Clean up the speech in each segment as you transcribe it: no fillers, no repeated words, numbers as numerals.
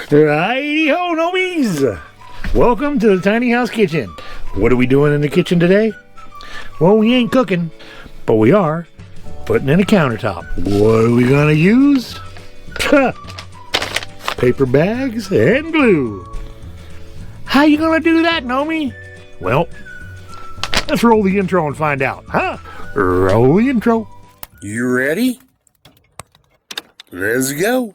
Righty ho, nomies! Welcome to the Tiny House Kitchen. What are we doing in the kitchen today? Well, we ain't cooking, but we are putting in a countertop. What are we gonna use? Paper bags and glue. How you gonna do that, Nomi? Well, let's roll the intro and find out, huh? Roll the intro. You ready? Let's go.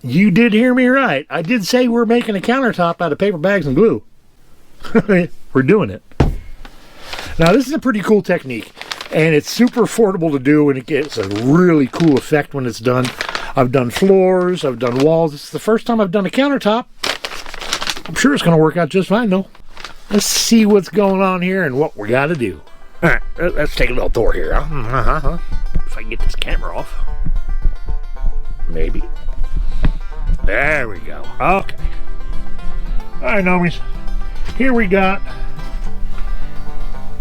You did hear me right. I did say we're making a countertop out of paper bags and glue. We're doing it. Now, this is a pretty cool technique, and it's super affordable to do, and it gets a really cool effect when it's done. I've done floors, I've done walls. This is the first time I've done a countertop. I'm sure it's going to work out just fine, though. Let's see what's going on here and what we got to do. All right, let's take a little tour here. If I can get this camera off. Maybe. There we go. Okay. Alright, nomies. Here we got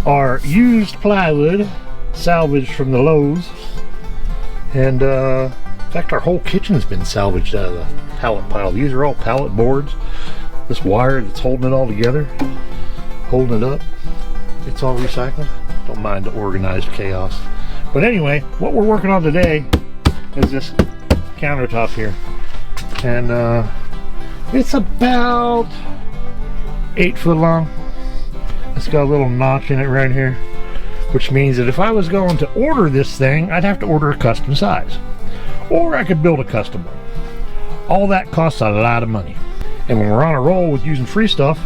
our used plywood salvaged from the Lowe's. And in fact, our whole kitchen's been salvaged out of the pallet pile. These are all pallet boards. This wire that's holding it all together, holding it up, it's all recycled. Don't mind the organized chaos. But anyway, what we're working on today is this countertop here. And it's about 8 foot long. It's got a little notch in it right here, which means that if I was going to order this thing, I'd have to order a custom size, or I could build a custom one. All that costs a lot of money, and when we're on a roll with using free stuff,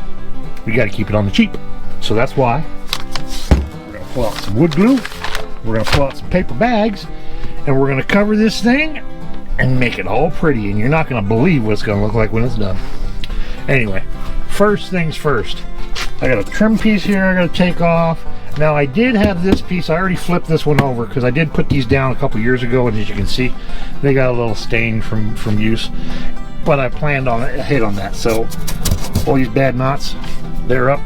we got to keep it on the cheap. So that's why we're going to pull out some wood glue, we're going to pull out some paper bags, and we're going to cover this thing and make it all pretty, and you're not going to believe what it's going to look like when it's done. Anyway, first things first, I got a trim piece here I got to take off. Now, I did have this piece, I already flipped this one over because I did put these down a couple years ago, and as you can see, they got a little stain from use, but I planned on it ahead on that. So all these bad knots, they're up,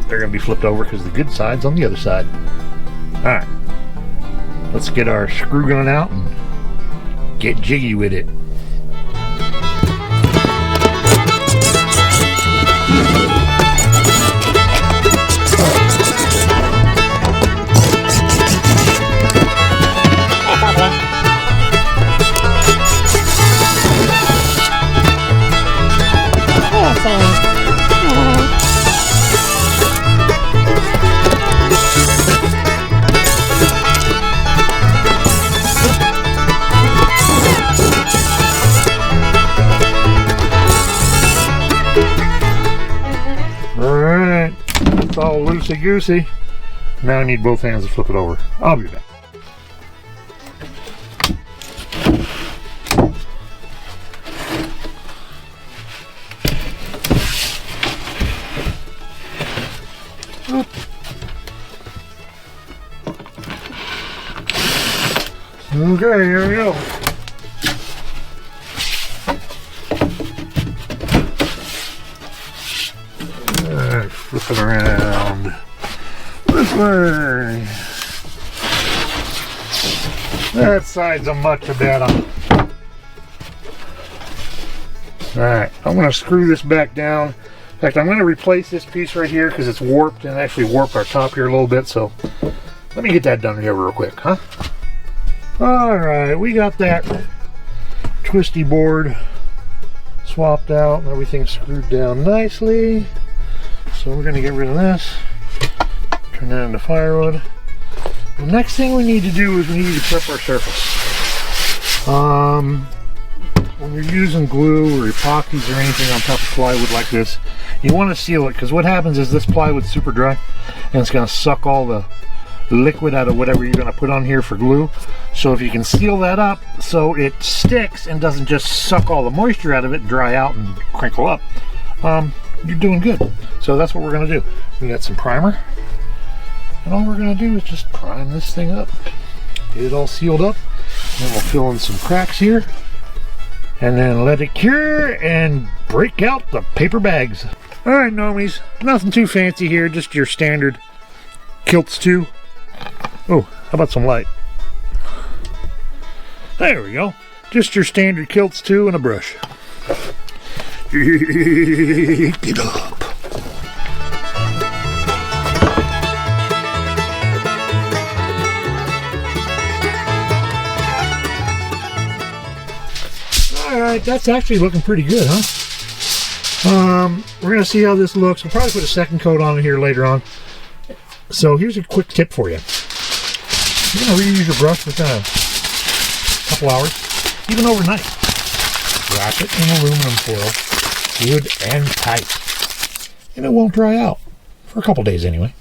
they're going to be flipped over because the good side's on the other side. Alright, let's get our screw gun out and get jiggy with it. Alright, it's all loosey-goosey. Now I need both hands to flip it over. I'll be back. Okay, here we go. Flip it around this way. That side's a much better. Alright, I'm going to screw this back down. In fact, I'm going to replace this piece right here because it's warped, and actually warped our top here a little bit, so let me get that done here real quick, huh? Alright, we got that twisty board swapped out and everything's screwed down nicely. So we're going to get rid of this, turn that into firewood. The next thing we need to do is we need to prep our surface. When you're using glue or epoxies or anything on top of plywood like this, you want to seal it, because what happens is this plywood's super dry and it's going to suck all the liquid out of whatever you're going to put on here for glue. So if you can seal that up so it sticks and doesn't just suck all the moisture out of it and dry out and crinkle up, you're doing good. So that's what we're going to do. We got some primer, and all we're going to do is just prime this thing up, get it all sealed up, and we'll fill in some cracks here, and then let it cure and break out the paper bags. All right, normies, nothing too fancy here, just your standard Kilts 2. Oh, how about some light? There we go. Just your standard Kilts 2 and a brush. Get up. Alright, that's actually looking pretty good, huh? We're going to see how this looks. We'll probably put a second coat on it here later on. So here's a quick tip for you. You're going to reuse your brush within a couple hours, even overnight. Wrap it in aluminum foil, good and tight, and it won't dry out for a couple days anyway.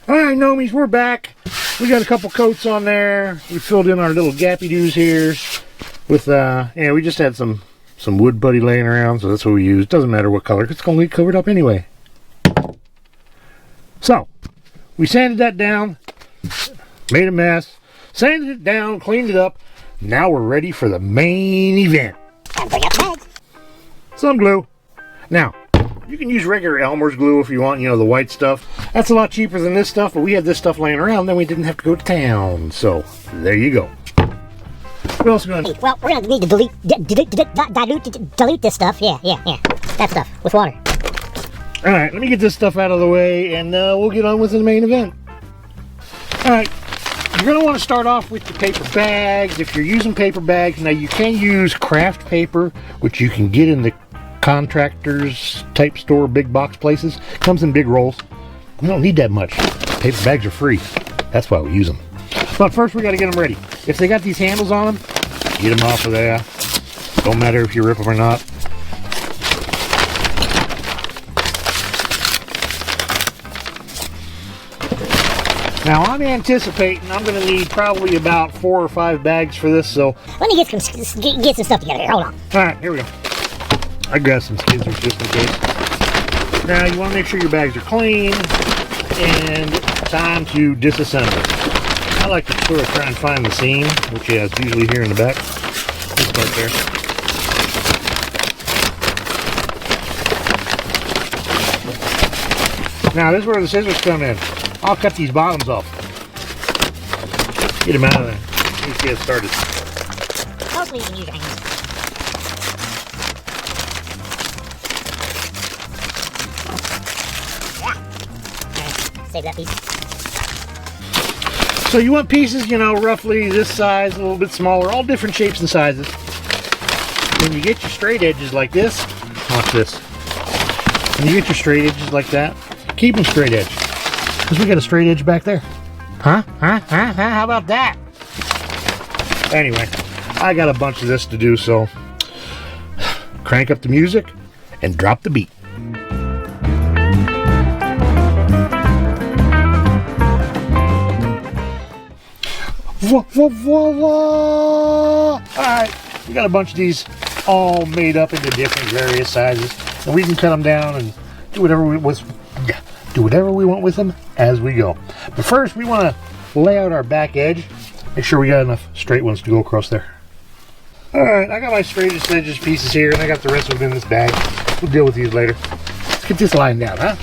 Alright, Nomies, we're back. We got a couple coats on there. We filled in our little gappy doos here with, yeah, we just had some wood buddy laying around, so that's what we used. Doesn't matter what color, it's going to get covered up anyway. So, we sanded that down, made a mess, sanded it down, cleaned it up. Now we're ready for the main event. And bring up the bags. Some glue. Now, you can use regular Elmer's glue if you want, you know, the white stuff. That's a lot cheaper than this stuff, but we had this stuff laying around, then we didn't have to go to town. So, there you go. What else are we going to... Well, we're going to need to dilute this stuff. Yeah. That stuff with water. Alright, let me get this stuff out of the way, and we'll get on with the main event. Alright, you're going to want to start off with your paper bags. If you're using paper bags, now you can use craft paper, which you can get in the contractors type store, big box places. Comes in big rolls. You don't need that much. Paper bags are free. That's why we use them. But first we got to get them ready. If they got these handles on them, get them off of there. Don't matter if you rip them or not. Now I'm anticipating I'm going to need probably about 4 or 5 bags for this, so... Let me get some stuff together here. Hold on. Alright, here we go. I got some skizzers just in case. Now you want to make sure your bags are clean, and time to disassemble. I like to sort of try and find the seam, which is usually here in the back. This part there. Now this is where the scissors come in. I'll cut these bottoms off. Get them out of there. Let's get started. Mostly you can use your hands. Yeah. Save that piece. So you want pieces, you know, roughly this size, a little bit smaller, all different shapes and sizes. When you get your straight edges like this, watch this. When you get your straight edges like that, keep them straight edge. Because we got a straight edge back there. Huh? How about that? Anyway, I got a bunch of this to do, so crank up the music and drop the beat. Voila! Alright, we got a bunch of these all made up into different various sizes, and we can cut them down and do whatever we want with them as we go. But first we want to lay out our back edge. Make sure we got enough straight ones to go across there. Alright, I got my straightest edges pieces here, and I got the rest of them in this bag. We'll deal with these later. Let's get this lined out, huh?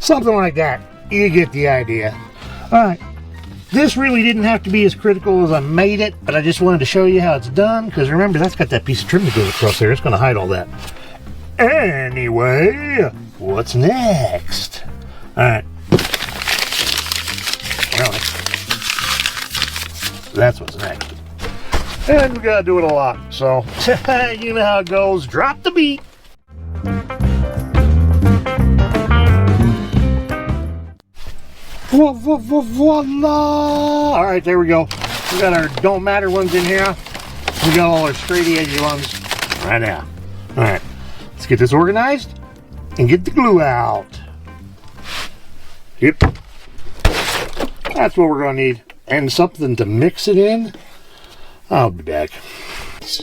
Something like that. You get the idea. Alright. This really didn't have to be as critical as I made it, but I just wanted to show you how it's done, because remember, that's got that piece of trim that goes across there. It's going to hide all that. Anyway, what's next? Alright. Really? That's what's next. And we got to do it a lot, so you know how it goes. Drop the beat. Voila! All right, there we go. We got our don't matter ones in here. We got all our straight edge ones right now. All right, let's get this organized and get the glue out. Yep. That's what we're gonna need. And something to mix it in. I'll be back.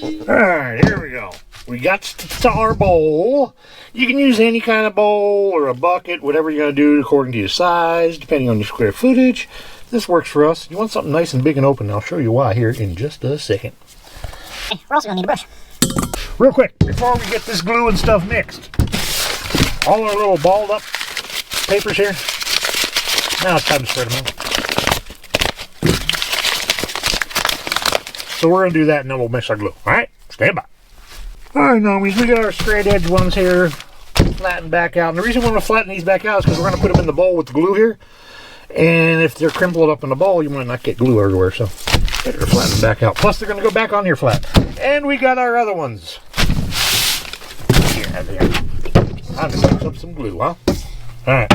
All right, here we go. We got our bowl. You can use any kind of bowl or a bucket, whatever you're gonna do according to your size, depending on your square footage. This works for us. You want something nice and big and open. I'll show you why here in just a second. We're also gonna need a brush. Real quick, before we get this glue and stuff mixed, all our little balled up papers here, now it's time to spread them out. So we're gonna do that and then we'll mix our glue. All right, stand by. All right, normies, we got our straight edge ones here, flattened back out. And the reason we want to flatten these back out is because we're gonna put them in the bowl with the glue here. And if they're crimpled up in the bowl, you might not get glue everywhere, so better flatten them back out. Plus, they're gonna go back on here flat. And we got our other ones. Here. I'm gonna mix up some glue, huh? All right.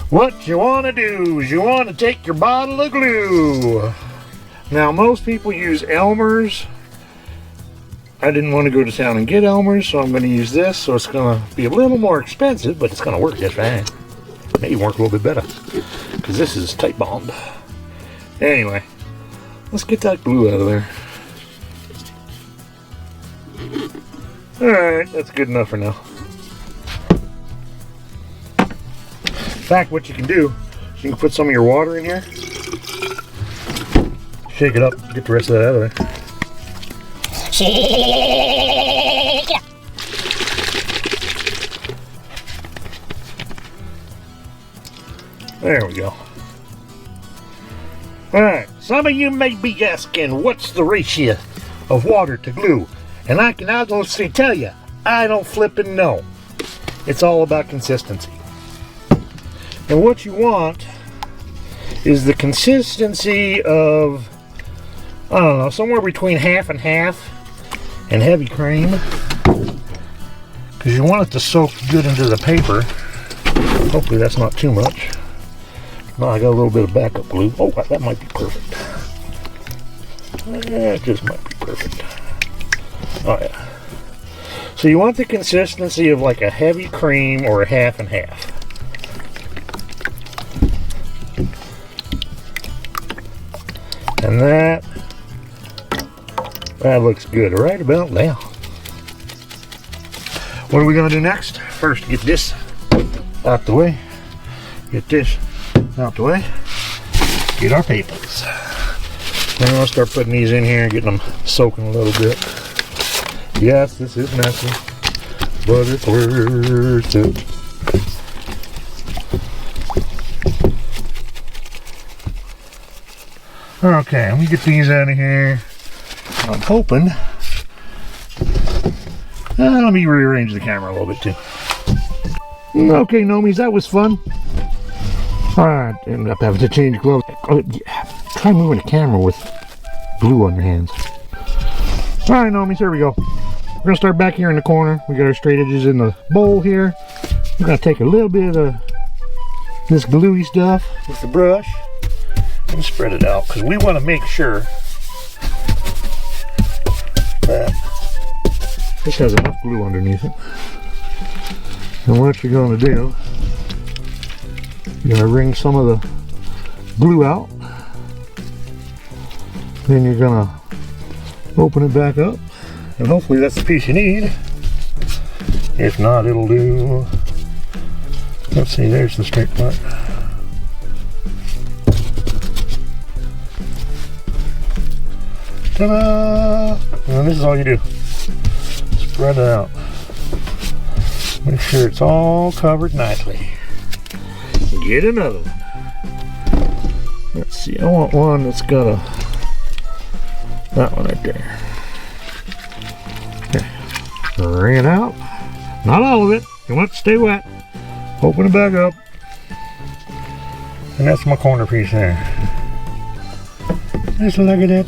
What you want to do is you want to take your bottle of glue. Now, most people use Elmer's. I didn't want to go to town and get Elmer's, so I'm going to use this. So it's going to be a little more expensive, but it's going to work just fine. Maybe work a little bit better, because this is tight bound. Anyway, let's get that glue out of there. Alright, that's good enough for now. In fact, what you can do is you can put some of your water in here. Shake it up, get the rest of that out of there. Shake it up. There we go. Alright, some of you may be asking, what's the ratio of water to glue? And I can honestly tell you, I don't flippin' know. It's all about consistency. And what you want is the consistency of, I don't know, somewhere between half and half and heavy cream, because you want it to soak good into the paper. Hopefully that's not too much. No, I got a little bit of backup glue. Oh, that might be perfect. That just might be perfect. Oh yeah. So you want the consistency of like a heavy cream or a half and half. And that looks good right about now. What are we going to do next? First, get this out the way. Get this out the way. Get our papers. Then I'll start putting these in here and getting them soaking a little bit. Yes, this is messy, but it's worth it. Okay, let me get these out of here. I'm hoping. Let me rearrange the camera a little bit too. Okay, Nomies, that was fun. Alright, ended up having to change gloves. Try moving the camera with glue on your hands. Alright, Nomies, here we go. We're going to start back here in the corner. We got our straight edges in the bowl here. We're going to take a little bit of this gluey stuff with the brush and spread it out, because we want to make sure that this has enough glue underneath it. And what you're going to do, you're going to wring some of the glue out. Then you're going to open it back up. And hopefully that's the piece you need. If not, it'll do. Let's see, there's the straight part. Ta-da! And this is all you do. Spread it out. Make sure it's all covered nicely. Get another one. Let's see, I want one that's got that one right there. Okay. Wring it out. Not all of it. You want it to stay wet. Open it back up. And that's my corner piece there. Just look at it.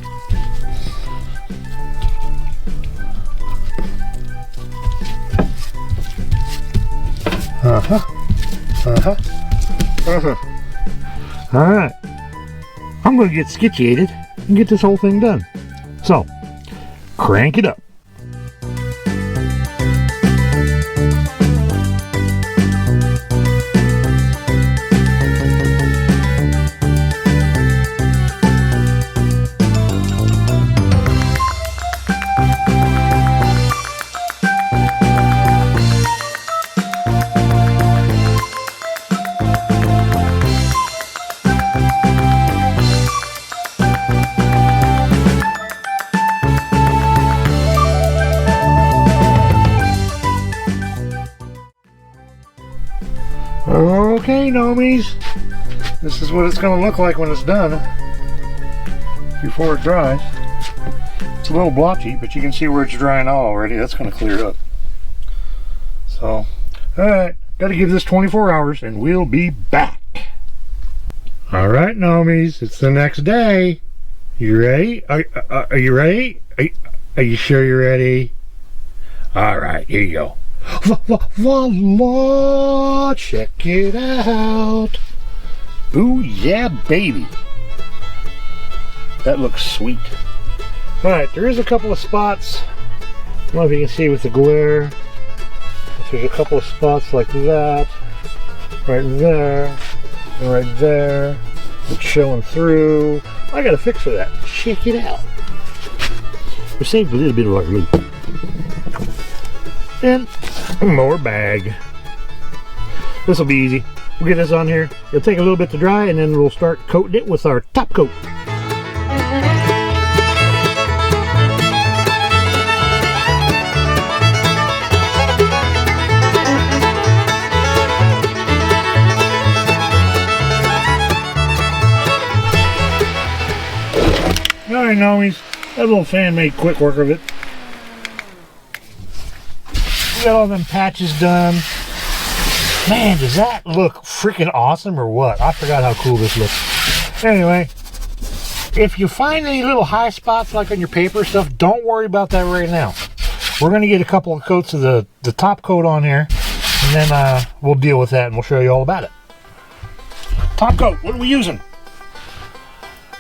Alright, I'm going to get sketchiated and get this whole thing done. So, crank it up. Okay, Nomies, this is what it's going to look like when it's done, before it dries. It's a little blotchy, but you can see where it's drying out already. That's going to clear it up. So, alright, got to give this 24 hours and we'll be back. Alright, Nomies, it's the next day. You ready? Are you ready? Are you sure you're ready? Alright, here you go. Voila! Check it out. Ooh, yeah, baby. That looks sweet. Alright, there is a couple of spots. I don't know if you can see with the glare. There's a couple of spots like that. Right there. And right there. It's showing through. I got a fix for that. Check it out. We saved a little bit of our glue. And more bag. This will be easy. We'll get this on here. It'll take a little bit to dry, and then we'll start coating it with our top coat. Alright, Nomies. That little fan made quick work of it. We got all them patches done. Man, does that look freaking awesome or what? I forgot how cool this looks. Anyway, if you find any little high spots like on your paper stuff, don't worry about that right now. We're going to get a couple of coats of the top coat on here, and then we'll deal with that and we'll show you all about it. Top coat, what are we using?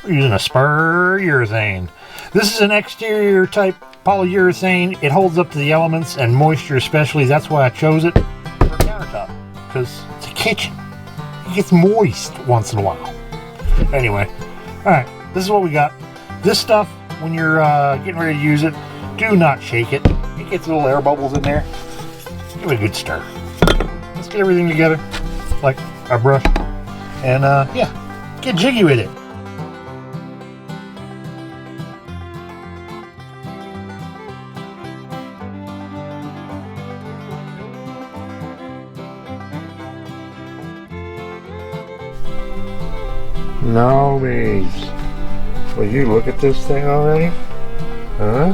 We're using a spur urethane. This is an exterior type polyurethane. It holds up to the elements and moisture especially. That's why I chose it for a countertop, because it's a kitchen. It gets moist once in a while. Anyway, alright, this is what we got. This stuff, when you're getting ready to use it, do not shake it. It gets little air bubbles in there. Give it a good stir. Let's get everything together, like our brush, and yeah, get jiggy with it. Nomies, will you look at this thing already? Huh?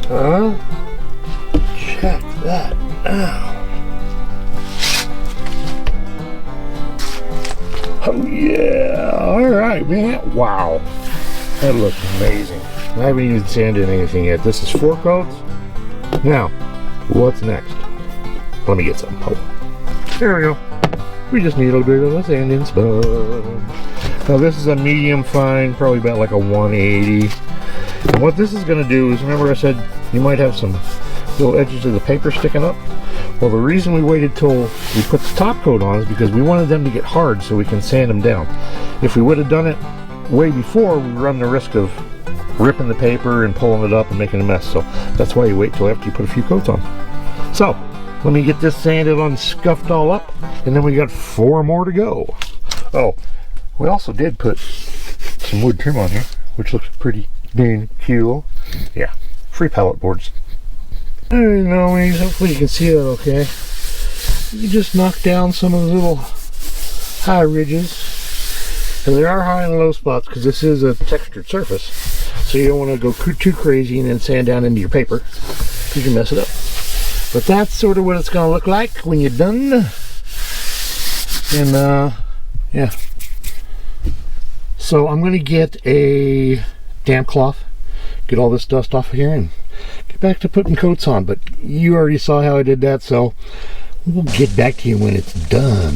Huh? Check that out. Oh yeah, alright man, wow. That looks amazing. I haven't even sanded anything yet. This is 4 coats. Now, what's next? Let me get some. Oh, there we go. We just need a little bit of a sanding sponge. Now this is a medium fine, probably about like a 180. And what this is going to do is, remember I said you might have some little edges of the paper sticking up? Well, the reason we waited till we put the top coat on is because we wanted them to get hard so we can sand them down. If we would have done it way before, we run the risk of ripping the paper and pulling it up and making a mess. So that's why you wait till after you put a few coats on. So let me get this sanded on, scuffed all up, and then we got 4 more to go. Oh, we also did put some wood trim on here, which looks pretty dang cool. Yeah, free pallet boards. I don't know, hopefully you can see that okay. You just knock down some of the little high ridges. And there are high and low spots because this is a textured surface. So you don't want to go too crazy and then sand down into your paper because you mess it up. But that's sort of what it's going to look like when you're done. And yeah. So I'm going to get a damp cloth, get all this dust off of here, and get back to putting coats on. But you already saw how I did that, so we'll get back to you when it's done.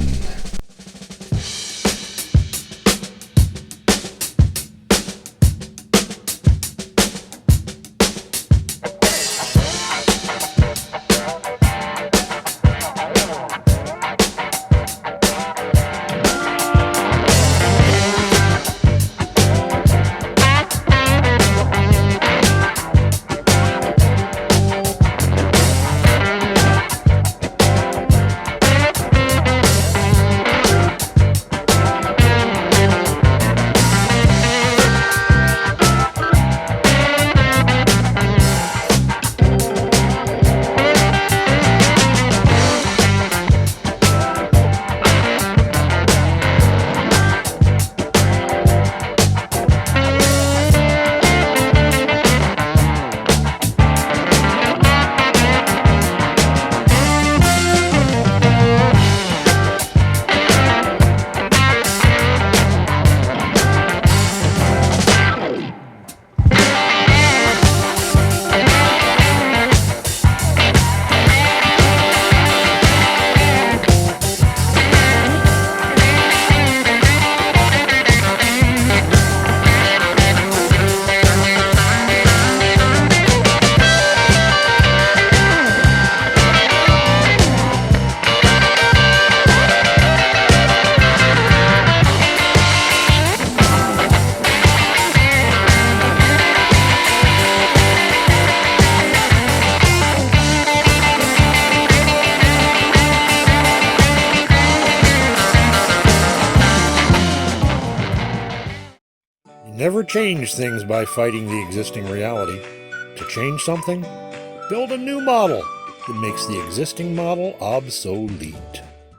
never change things by fighting the existing reality. To change something, build a new model that makes the existing model obsolete.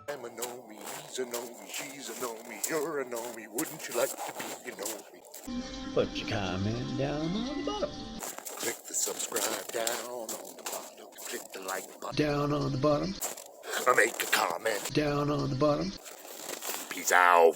I'm a know-me, he's a know-me, she's a know-me, you're a know-me, wouldn't you like to be a know-me? Put your comment down on the bottom. Click the subscribe down on the bottom, click the like button, Down on the bottom. or make a comment. Down on the bottom. Peace out.